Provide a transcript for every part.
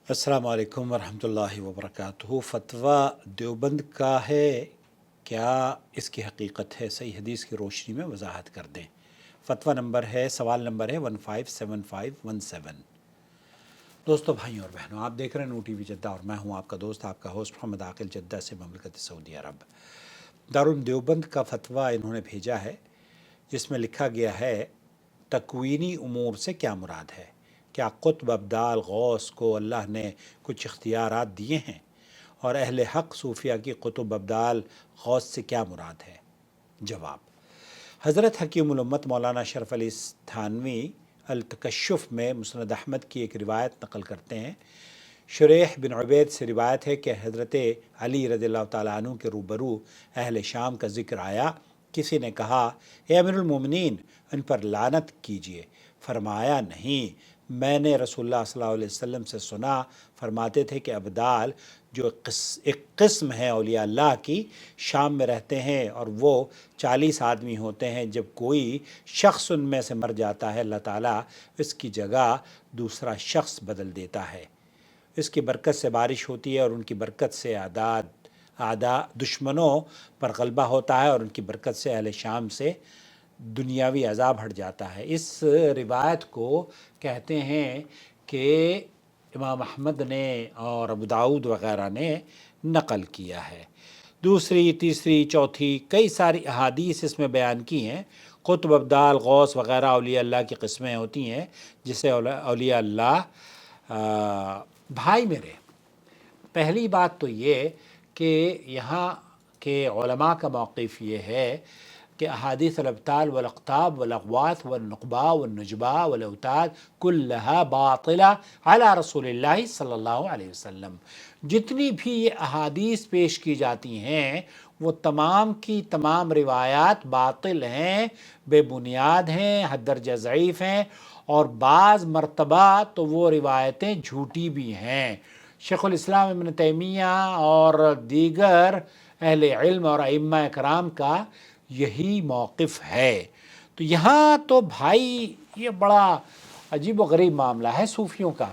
अस्सलाम वालेकुम वरहमतुल्लाहि वबरकातुहू। फ़तवा देवबंद का है, क्या इसकी हकीकत है? सही हदीस की रोशनी में वजाहत कर दें। फ़तवा नंबर है, सवाल नंबर है 157517। दोस्तों, भाइयों और बहनों, आप देख रहे हैं नू टीवी जद्दा और मैं हूं आपका दोस्त, आपका होस्ट मोहम्मद आकिल, जद्दा से ममलकत सऊदी अरब। दारुल देवबंद का फ़तवा इन्होंने भेजा है, जिसमें लिखा गया है, तकवीनी उमूर से क्या मुराद है? क्या कुतुब अब्दाल गौस को अल्लाह ने कुछ इख्तियारात दिए हैं? और अहले हक़ सूफिया की कुतुब अब्दाल गौस से क्या मुराद है? जवाब: हज़रत हकीमुल उम्मत मौलाना शरफ़ अली थानवी अल-तकश्शुफ़ में मुस्नद अहमद की एक रिवायत नकल करते हैं। शुरैह बिन उबैद से रिवायत है कि हज़रत अली रज़ियल्लाहु ताला अन्हु के रूबरू अहले शाम का ज़िक्र आया। किसी ने कहा, ए अमीरुल मोमिनीन, इन पर लानत कीजिए। फरमाया, नहीं, मैंने रसूलुल्लाह सल्लल्लाहु अलैहि वसल्लम से सुना, फरमाते थे कि अब्दाल जो एक किस्म है औलिया अल्लाह की, शाम में रहते हैं और वो 40 आदमी होते हैं। जब कोई शख्स उनमें से मर जाता है, अल्लाह ताला इसकी जगह दूसरा शख्स बदल देता है। इसकी बरकत से बारिश होती है और उनकी बरकत से आदा दुश्मनों पर गलबा होता है और उनकी बरकत से अहले शाम से दुनियावी अज़ाब हट जाता है। इस रिवायत को कहते हैं कि इमाम अहमद ने और अबू दाऊद वग़ैरह ने नकल किया है। दूसरी, तीसरी, चौथी कई सारी अहादीस इसमें बयान की हैं। कुतुब अब्दाल गौस वग़ैरह औलिया अल्लाह की किस्में होती हैं, जिसे औलिया अल्लाह भाई मेरे, पहली बात तो ये कि यहाँ के उलमा का मौक़िफ़ ये है कि अहादीस अल-अब्ताल वल अक़ताब वल अग़वाथ वल नुक़बा वल नुजबा वल औताद कुल्लहा बातिला अला रसूलिल्लाहि सल्लल्लाहु अलैहि वसल्लम। जितनी भी ये अहादीस पेश की जाती हैं, वो तमाम की तमाम रिवायात बातिल हैं, बेबुनियाद हैं, हद्दर्जा ज़ईफ़ हैं और बाज़ मरतबा तो वो रिवायतें झूठी भी हैं। शेखुल इस्लाम इब्न तैमिया और दीगर अहले इल्म और अइम्मा इकराम का यही मौक़िफ़ है। तो यहाँ तो भाई ये बड़ा अजीब व गरीब मामला है सूफ़ियों का।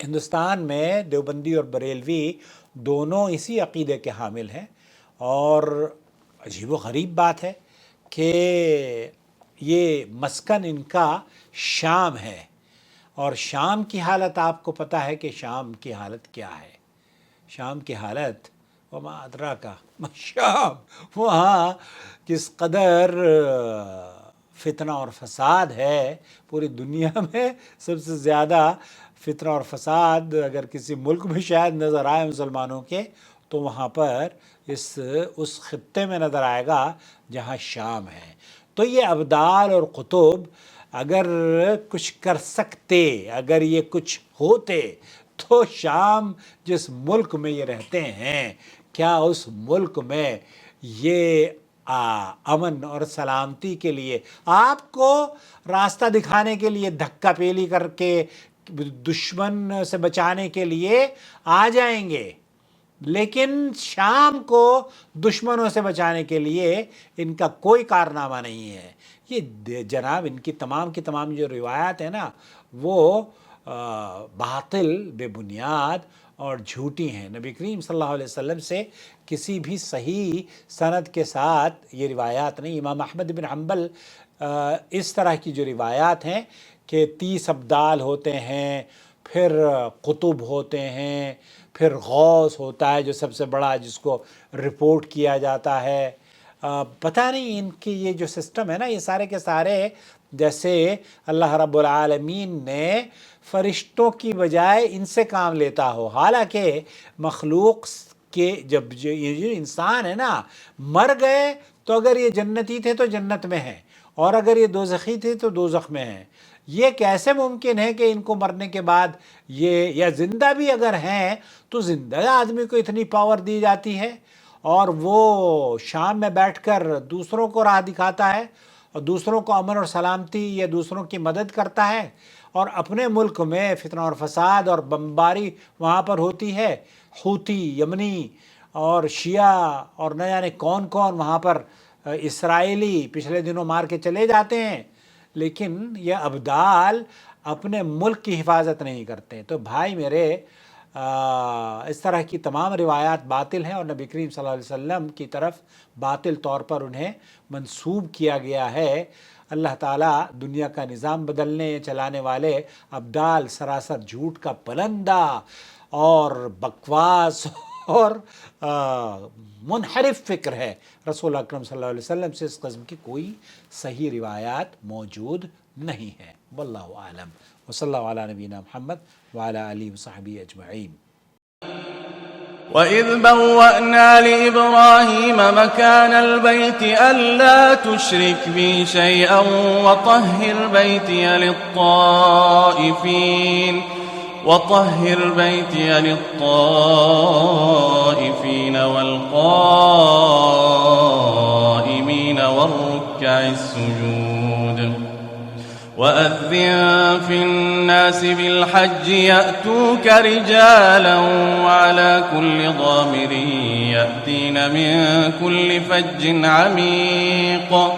हिंदुस्तान में देवबंदी और बरेलवी दोनों इसी अक़ीदे के हामिल हैं और अजीब व गरीब बात है कि ये मस्कन इनका शाम है और शाम की हालत आपको पता है कि शाम की हालत क्या है। शाम की हालत वमा अदरा का शाम, वहाँ किस कदर फितना और फसाद है। पूरी दुनिया में सबसे ज़्यादा फितना और फसाद अगर किसी मुल्क में शायद नज़र आए मुसलमानों के, तो वहाँ पर उस खित्ते में नज़र आएगा जहाँ शाम है। तो ये अब्दाल और कुतुब अगर कुछ कर सकते, अगर ये कुछ होते, तो शाम जिस मुल्क में ये रहते हैं, क्या उस मुल्क में ये अमन और सलामती के लिए, आपको रास्ता दिखाने के लिए, धक्का पेली करके दुश्मन से बचाने के लिए आ जाएंगे, लेकिन शाम को दुश्मनों से बचाने के लिए इनका कोई कारनामा नहीं है। ये जनाब इनकी तमाम की तमाम जो रिवायात है ना, वो बातिल, बेबुनियाद और झूठी हैं। नबी करीम सल्लल्लाहु अलैहि वसल्लम से किसी भी सही सनद के साथ ये रिवायात नहीं। इमाम अहमद बिन हम्बल इस तरह की जो रिवायात हैं कि 30 अब्दाल होते हैं, फिर कुतुब होते हैं, फिर गौस होता है जो सबसे बड़ा, जिसको रिपोर्ट किया जाता है। पता नहीं इनकी ये जो सिस्टम है ना, ये सारे के सारे जैसे अल्लाह रब्बुल आलमीन ने फ़रिश्तों की बजाय इनसे काम लेता हो। हालांकि मखलूक के जब ये जो इंसान है ना, मर गए तो अगर ये जन्नती थे तो जन्नत में हैं और अगर ये दोज़खी थे तो दोज़ख में हैं। ये कैसे मुमकिन है कि इनको मरने के बाद ये, या ज़िंदा भी अगर हैं तो ज़िंदा आदमी को इतनी पावर दी जाती है और वो शाम में बैठकर दूसरों को राह दिखाता है और दूसरों को अमन और सलामती या दूसरों की मदद करता है, और अपने मुल्क में फितना और फसाद और बमबारी वहाँ पर होती है। हूती, यमनी और शिया और न जाने कौन कौन वहाँ पर इसराइली पिछले दिनों मार के चले जाते हैं, लेकिन यह अब्दाल اپنے ملک کی حفاظت نہیں کرتے. تو بھائی میرے اس طرح کی تمام روایات باطل ہیں اور نبی کریم صلی اللہ علیہ وسلم کی طرف باطل طور پر انہیں منسوب کیا گیا ہے. اللہ تعالیٰ دنیا کا نظام بدلنے چلانے والے ابدال سراسر جھوٹ کا پلندہ اور بکواس اور منحرف فکر ہے. رسول اکرم صلی اللہ علیہ وسلم سے اس قسم کی کوئی صحیح روایات موجود نہیں ہے. واللہ اعلم. وصلی اللہ علی نبینا محمد وعلی آلہ وصحبہ اجمعین. وَإِذْ بَوَّأْنَا لِإِبْرَاهِيمَ مَكَانَ الْبَيْتِ أَلَّا تُشْرِكْ بِي شَيْئًا وَطَهِّرْ بَيْتِيَ لِلطَّائِفِينَ وَالْقَائِمِينَ وَالرُّكَّعِ السُّجُودِ. وَأَذِّن فِي النَّاسِ بِالْحَجِّ يَأْتُوكَ رِجَالًا وَعَلَى كُلِّ ضَامِرٍ يَأْتِينَ مِن كُلِّ فَجٍّ عَمِيقٍ.